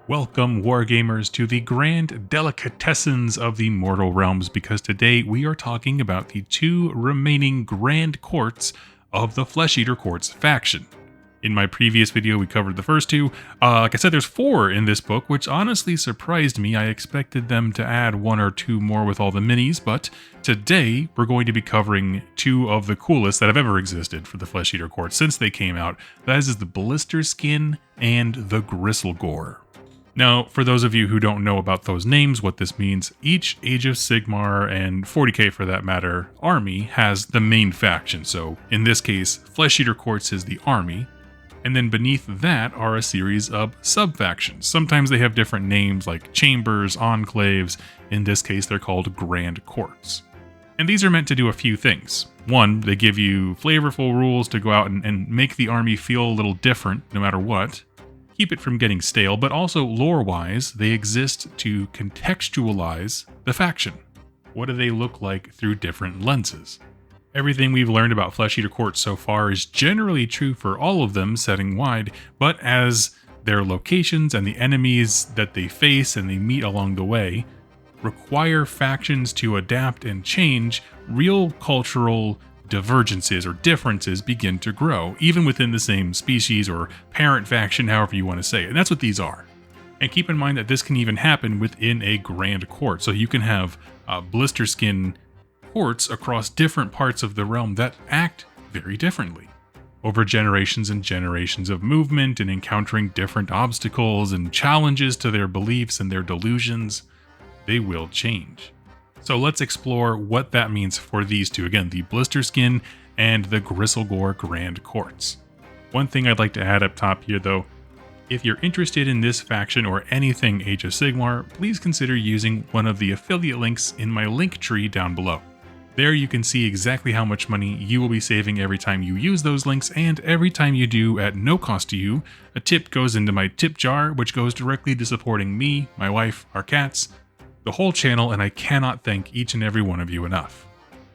Welcome, Wargamers, to the grand delicatessens of the mortal realms, because today we are talking about the two remaining grand courts of the Flesh Eater Courts faction. In my previous video, we covered the first two. Like I said, there's 4 in this book, which honestly surprised me. I expected them to add 1 or 2 more with all the minis, but today we're going to be covering 2 of the coolest that have ever existed for the Flesh Eater Courts since they came out. That is the Blisterskin and the Gristlegore. Now, for those of you who don't know about those names, what this means, each Age of Sigmar, and 40k for that matter, army has the main faction. So in this case, Flesh Eater Courts is the army, and then beneath that are a series of subfactions. Sometimes they have different names like chambers, enclaves. In this case, they're called grand courts. And these are meant to do a few things. One, they give you flavorful rules to go out and make the army feel a little different no matter what. Keep it from getting stale, but also lore-wise, they exist to contextualize the faction. What do they look like through different lenses? Everything we've learned about Flesh Eater Courts so far is generally true for all of them setting-wide, but as their locations and the enemies that they face and they meet along the way require factions to adapt and change, real cultural divergences or differences begin to grow, even within the same species or parent faction, however you want to say it. And that's what these are. And keep in mind that this can even happen within a grand court. So you can have Blisterskin courts across different parts of the realm that act very differently. Over generations and generations of movement and encountering different obstacles and challenges to their beliefs and their delusions, they will change. So let's explore what that means for these two. Again, the Blisterskin and the Gristlegore Grand Courts. One thing I'd like to add up top here though, if you're interested in this faction or anything Age of Sigmar, please consider using one of the affiliate links in my link tree down below. There you can see exactly how much money you will be saving every time you use those links, and every time you do at no cost to you, a tip goes into my tip jar, which goes directly to supporting me, my wife, our cats, the whole channel, and I cannot thank each and every one of you enough.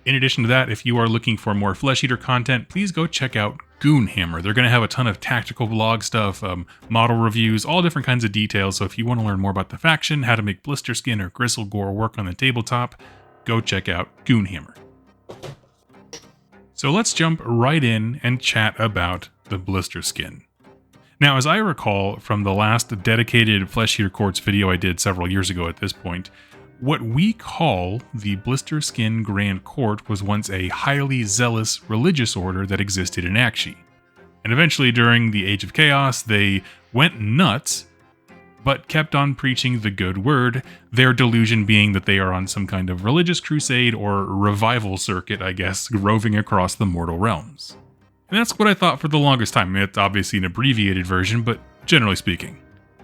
In addition to that, if you are looking for more Flesh Eater content, please go check out Warhammer. They're going to have a ton of tactical vlog stuff, model reviews, all different kinds of details. So if you want to learn more about the faction, how to make Blisterskin or Gristlegore work on the tabletop, go check out Warhammer. So let's jump right in and chat about the Blisterskin. Now, as I recall from the last dedicated Flesh Eater Courts video I did several years ago at this point, what we call the Blisterskin Grand Court was once a highly zealous religious order that existed in Akshi. And eventually, during the Age of Chaos, they went nuts, but kept on preaching the good word, their delusion being that they are on some kind of religious crusade or revival circuit, I guess, roving across the mortal realms. And that's what I thought for the longest time. It's obviously an abbreviated version, but generally speaking.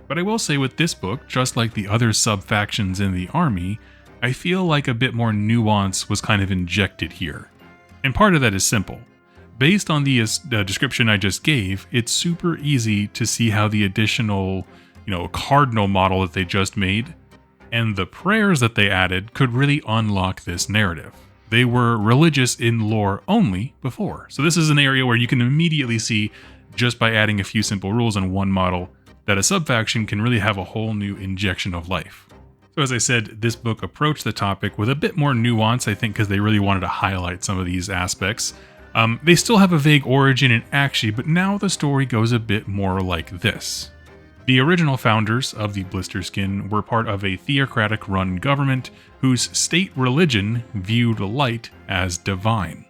But I will say with this book, just like the other sub-factions in the army, I feel like a bit more nuance was kind of injected here. And part of that is simple. Based on the description I just gave, it's super easy to see how the additional, cardinal model that they just made and the prayers that they added could really unlock this narrative. They were religious in lore only before. So this is an area where you can immediately see, just by adding a few simple rules in one model, that a subfaction can really have a whole new injection of life. So as I said, this book approached the topic with a bit more nuance, I think, because they really wanted to highlight some of these aspects. They still have a vague origin in Akshi, but now the story goes a bit more like this. The original founders of the Blisterskin were part of a theocratic-run government whose state religion viewed light as divine.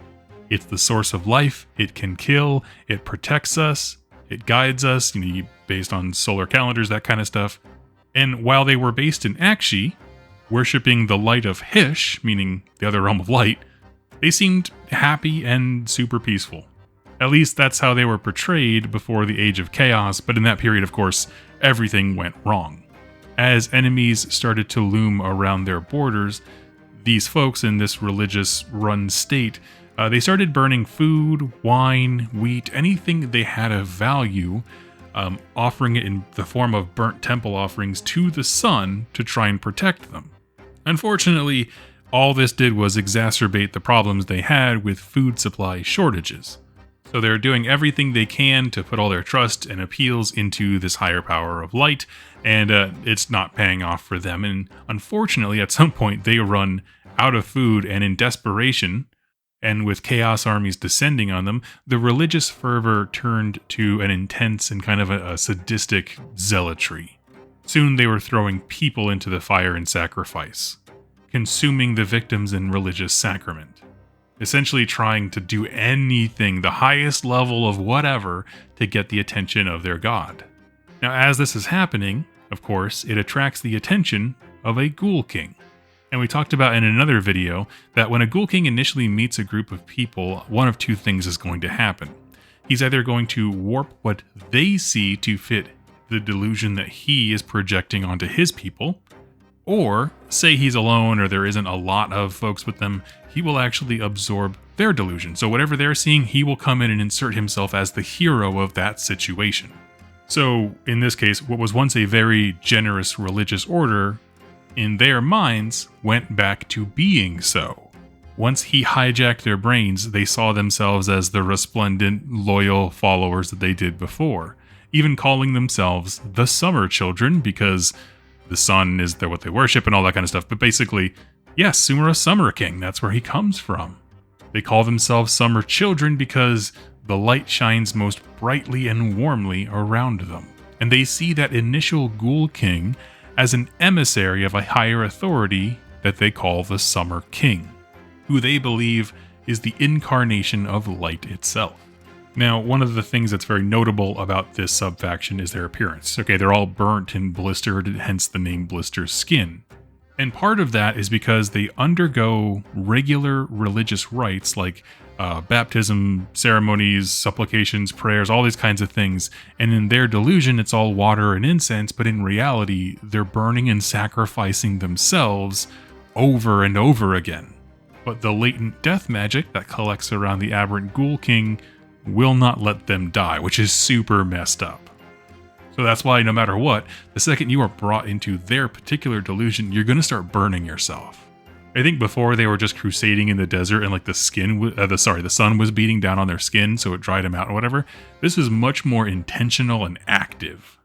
It's the source of life, it can kill, it protects us, it guides us, based on solar calendars, that kind of stuff. And while they were based in Akshi, worshipping the light of Hish, meaning the other realm of light, they seemed happy and super peaceful. At least that's how they were portrayed before the Age of Chaos, but in that period, of course, everything went wrong. As enemies started to loom around their borders, these folks in this religious-run state, they started burning food, wine, wheat, anything they had of value, offering it in the form of burnt temple offerings to the sun to try and protect them. Unfortunately, all this did was exacerbate the problems they had with food supply shortages. So they're doing everything they can to put all their trust and appeals into this higher power of light, and it's not paying off for them. And unfortunately, at some point, they run out of food, and in desperation, and with chaos armies descending on them, the religious fervor turned to an intense and kind of a sadistic zealotry. Soon they were throwing people into the fire in sacrifice, consuming the victims in religious sacrament, essentially trying to do anything, the highest level of whatever, to get the attention of their god. Now, as this is happening, of course, it attracts the attention of a ghoul king. And we talked about in another video that when a ghoul king initially meets a group of people, one of two things is going to happen. He's either going to warp what they see to fit the delusion that he is projecting onto his people, or say he's alone or there isn't a lot of folks with them, he will actually absorb their delusion. So whatever they're seeing, he will come in and insert himself as the hero of that situation. So in this case, what was once a very generous religious order, in their minds, went back to being so. Once he hijacked their brains, they saw themselves as the resplendent, loyal followers that they did before, even calling themselves the Summer Children because the sun is what they worship and all that kind of stuff. But basically, yes, Sumer a Summer King, that's where he comes from. They call themselves Summer Children because the light shines most brightly and warmly around them. And they see that initial Ghoul King as an emissary of a higher authority that they call the Summer King, who they believe is the incarnation of light itself. Now, one of the things that's very notable about this subfaction is their appearance. Okay, they're all burnt and blistered, hence the name Blisterskin. And part of that is because they undergo regular religious rites like baptism, ceremonies, supplications, prayers, all these kinds of things. And in their delusion, it's all water and incense, but in reality, they're burning and sacrificing themselves over and over again. But the latent death magic that collects around the aberrant Ghoul King will not let them die, which is super messed up. So that's why no matter what, the second you are brought into their particular delusion, you're going to start burning yourself. I think before they were just crusading in the desert and like the sun was beating down on their skin, so it dried them out or whatever. This is much more intentional and active.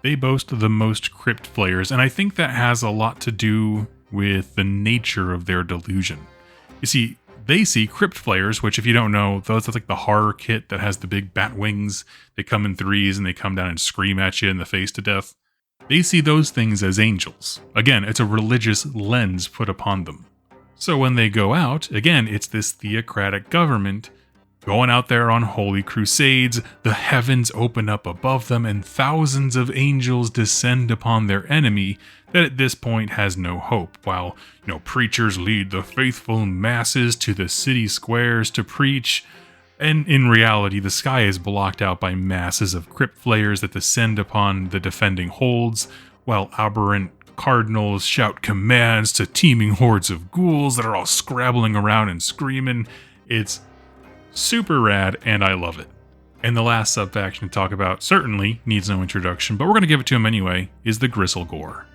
They boast the most crypt flayers, and I think that has a lot to do with the nature of their delusion. You see, they see crypt flayers, which if you don't know, those are like the horror kit that has the big bat wings. They come in threes and they come down and scream at you in the face to death. They see those things as angels. Again, it's a religious lens put upon them. So when they go out, again, it's this theocratic government going out there on holy crusades, the heavens open up above them, and thousands of angels descend upon their enemy that at this point has no hope, while, preachers lead the faithful masses to the city squares to preach, and in reality, the sky is blocked out by masses of crypt flayers that descend upon the defending holds, while aberrant cardinals shout commands to teeming hordes of ghouls that are all scrabbling around and screaming. It's super rad, and I love it. And the last subfaction to talk about certainly needs no introduction, but we're going to give it to him anyway, is the Gristlegore.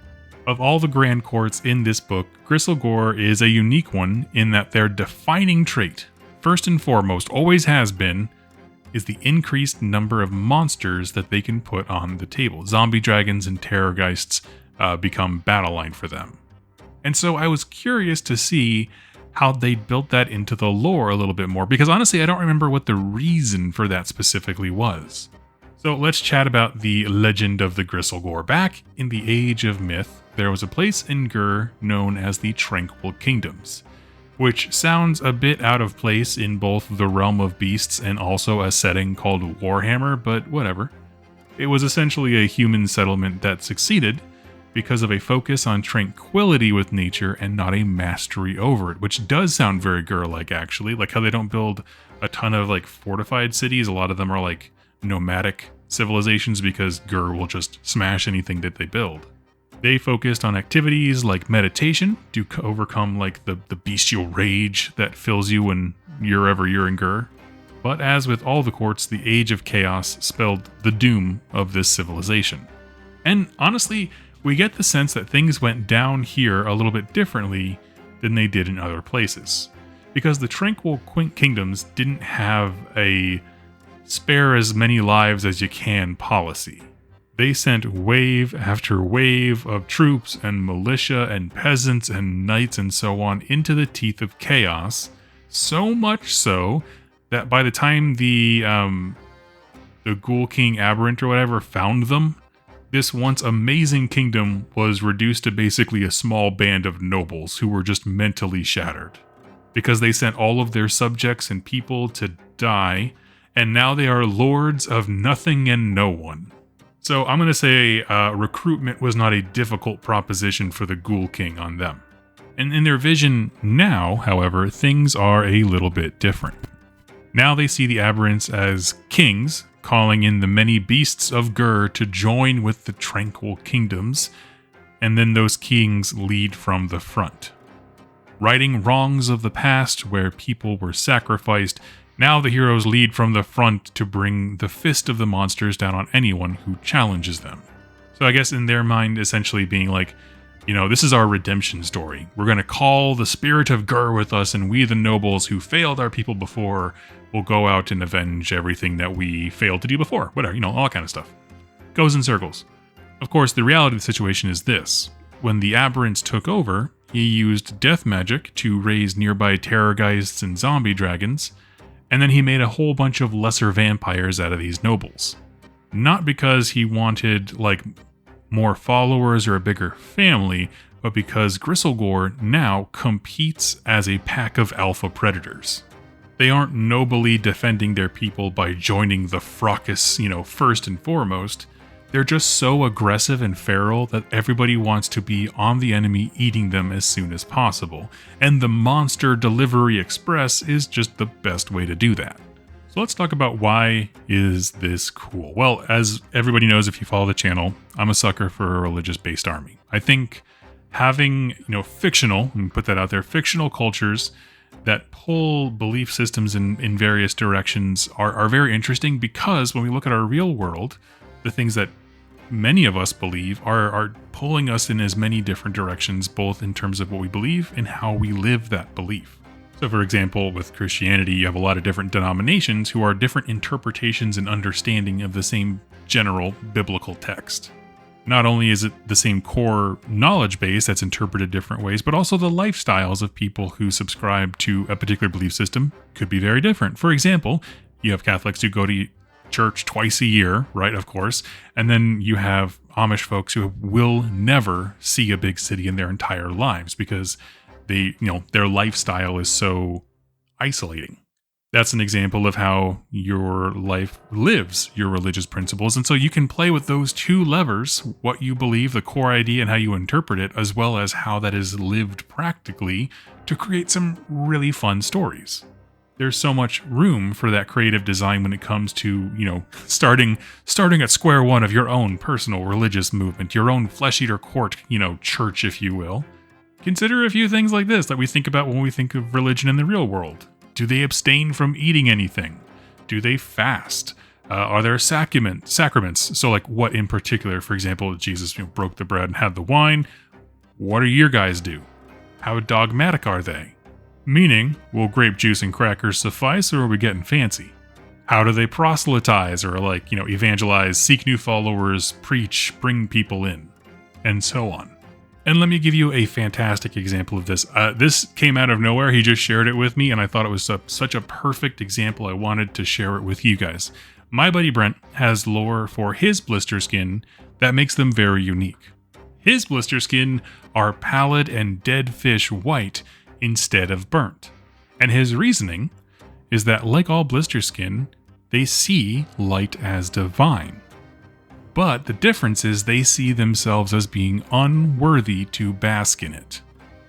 Of all the Grand Courts in this book, Gristlegore is a unique one in that their defining trait, first and foremost, always has been, is the increased number of monsters that they can put on the table. Zombie dragons and terrorgeists become battle line for them. And so I was curious to see how they built that into the lore a little bit more, because honestly, I don't remember what the reason for that specifically was. So let's chat about the legend of the Gristlegore. Back in the Age of Myth, there was a place in Gur known as the Tranquil Kingdoms, which sounds a bit out of place in both the realm of beasts and also a setting called Warhammer, but whatever. It was essentially a human settlement that succeeded because of a focus on tranquility with nature and not a mastery over it, which does sound very Gur-like, actually. Like how they don't build a ton of fortified cities. A lot of them are nomadic civilizations because Gur will just smash anything that they build. They focused on activities like meditation to overcome the bestial rage that fills you when you're in Gur. But as with all the courts, the Age of Chaos spelled the doom of this civilization. And honestly, we get the sense that things went down here a little bit differently than they did in other places. Because the Tranquil Kingdoms didn't have a spare as many lives as you can policy. They sent wave after wave of troops and militia and peasants and knights and so on into the teeth of chaos, so much so that by the time the Ghoul King Aberrant or whatever found them, this once amazing kingdom was reduced to basically a small band of nobles who were just mentally shattered. Because they sent all of their subjects and people to die, and now they are lords of nothing and no one. So I'm going to say recruitment was not a difficult proposition for the Ghoul King on them. And in their vision now, however, things are a little bit different. Now they see the Aberrants as kings, calling in the many beasts of Gur to join with the tranquil kingdoms, and then those kings lead from the front. Righting wrongs of the past where people were sacrificed, now the heroes lead from the front to bring the fist of the monsters down on anyone who challenges them. So I guess in their mind, essentially being like, this is our redemption story. We're going to call the spirit of Gur with us, and we, the nobles who failed our people before, will go out and avenge everything that we failed to do before. Whatever, all that kind of stuff. Goes in circles. Of course, the reality of the situation is this. When the Aberrants took over, he used death magic to raise nearby terrorgeists and zombie dragons, and then he made a whole bunch of lesser vampires out of these nobles. Not because he wanted, more followers or a bigger family, but because Gristlegore now competes as a pack of alpha predators. They aren't nobly defending their people by joining the fracas, first and foremost. They're just so aggressive and feral that everybody wants to be on the enemy eating them as soon as possible. And the Monster Delivery Express is just the best way to do that. So let's talk about why is this cool. Well, as everybody knows if you follow the channel, I'm a sucker for a religious-based army. I think having, fictional, and put that out there, fictional cultures that pull belief systems in various directions are very interesting, because when we look at our real world, the things that many of us believe are pulling us in as many different directions, both in terms of what we believe and how we live that belief. So for example, with Christianity, you have a lot of different denominations who are different interpretations and understanding of the same general biblical text. Not only is it the same core knowledge base that's interpreted different ways, but also the lifestyles of people who subscribe to a particular belief system could be very different. For example, you have Catholics who go to church twice a year, right, of course, and then you have Amish folks who will never see a big city in their entire lives because their lifestyle is so isolating. That's an example of how your life lives your religious principles. And so you can play with those two levers, what you believe, the core idea, and how you interpret it, as well as how that is lived practically, to create some really fun stories. There's so much room for that creative design when it comes to, starting at square one of your own personal religious movement, your own flesh-eater court, church, if you will. Consider a few things like this that we think about when we think of religion in the real world. Do they abstain from eating anything? Do they fast? Are there sacraments? So what in particular? For example, Jesus broke the bread and had the wine. What do your guys do? How dogmatic are they? Meaning, will grape juice and crackers suffice, or are we getting fancy? How do they proselytize or evangelize, seek new followers, preach, bring people in, and so on? And let me give you a fantastic example of this. This came out of nowhere. He just shared it with me, and I thought it was such a perfect example. I wanted to share it with you guys. My buddy Brent has lore for his Blisterskin that makes them very unique. His Blisterskin are pallid and dead fish white instead of burnt. And his reasoning is that, like all Blisterskin, they see light as divine. But the difference is they see themselves as being unworthy to bask in it.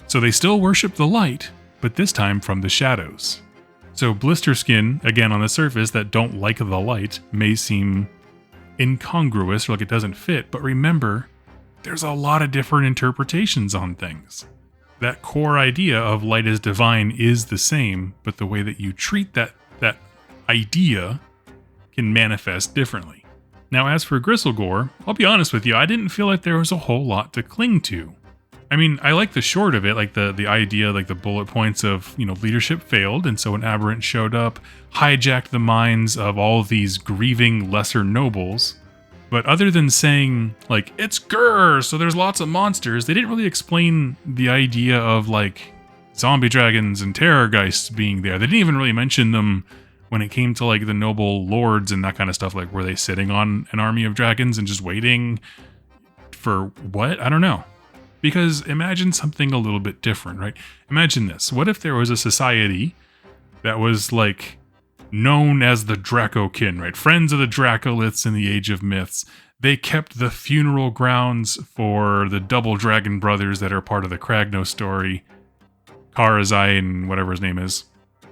So they still worship the light, but this time from the shadows. So Blisterskin, again on the surface, that don't like the light may seem incongruous or like it doesn't fit, but remember, there's a lot of different interpretations on things. That core idea of light is divine is the same, but the way that you treat that idea can manifest differently. Now, as for Gristlegore, I'll be honest with you, I didn't feel like there was a whole lot to cling to. I mean, I like the short of it, like the idea, like the bullet points of, leadership failed, and so an aberrant showed up, hijacked the minds of all these grieving lesser nobles. But other than saying, like, it's grr, so there's lots of monsters, they didn't really explain the idea of, like, zombie dragons and terrorgeists being there. They didn't even really mention them when it came to, like, the noble lords and that kind of stuff. Like, were they sitting on an army of dragons and just waiting for what? I don't know. Because imagine something a little bit different, right? Imagine this. What if there was a society that was, like, known as the Dracokin, right? Friends of the Dracoliths in the Age of Myths. They kept the funeral grounds for the double dragon brothers that are part of the Kragno story, Karazai and whatever his name is.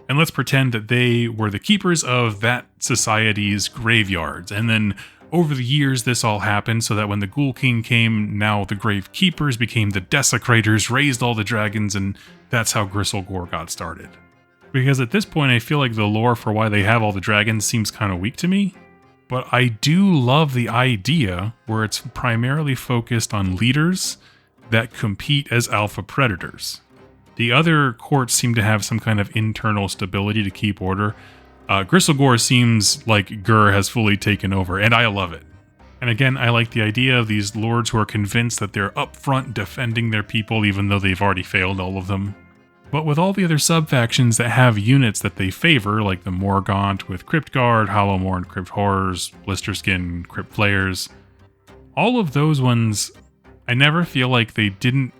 And let's pretend that they were the keepers of that society's graveyards. And then over the years, this all happened so that when the Ghoul King came, now the Grave Keepers became the Desecrators, raised all the dragons, and that's how Gristlegore got started. Because at this point, I feel like the lore for why they have all the dragons seems kind of weak to me. But I do love the idea where it's primarily focused on leaders that compete as alpha predators. The other courts seem to have some kind of internal stability to keep order. Gristlegore seems like Gur has fully taken over, and I love it. And again, I like the idea of these lords who are convinced that they're up front defending their people even though they've already failed all of them. But with all the other subfactions that have units that they favor, like the Morgaunt with Crypt Guard, Hollowmourne, Crypt Horrors, Blisterskin, Crypt Flayers, all of those ones, I never feel like they didn't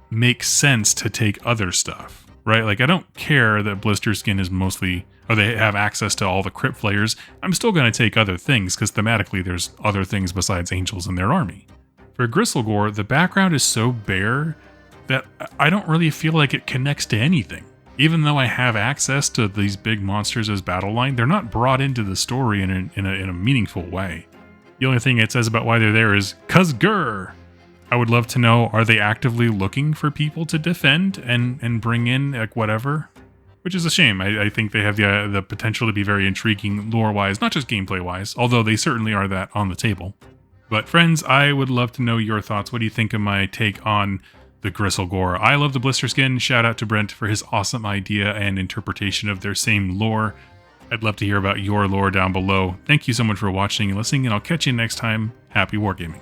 make sense to take other stuff, right? Like, I don't care that Blisterskin is mostly, or they have access to all the Crypt Flayers. I'm still going to take other things, because thematically there's other things besides angels in their army. For Gristlegore, the background is so bare that I don't really feel like it connects to anything. Even though I have access to these big monsters as battle line, they're not brought into the story in a meaningful way. The only thing it says about why they're there is, 'cause grr! I would love to know, are they actively looking for people to defend and bring in, like, whatever? Which is a shame. I think they have the potential to be very intriguing lore-wise, not just gameplay-wise, although they certainly are that on the table. But friends, I would love to know your thoughts. What do you think of my take on the Gristlegore? I love the Blisterskin. Shout out to Brent for his awesome idea and interpretation of their same lore. I'd love to hear about your lore down below. Thank you so much for watching and listening, and I'll catch you next time. Happy wargaming.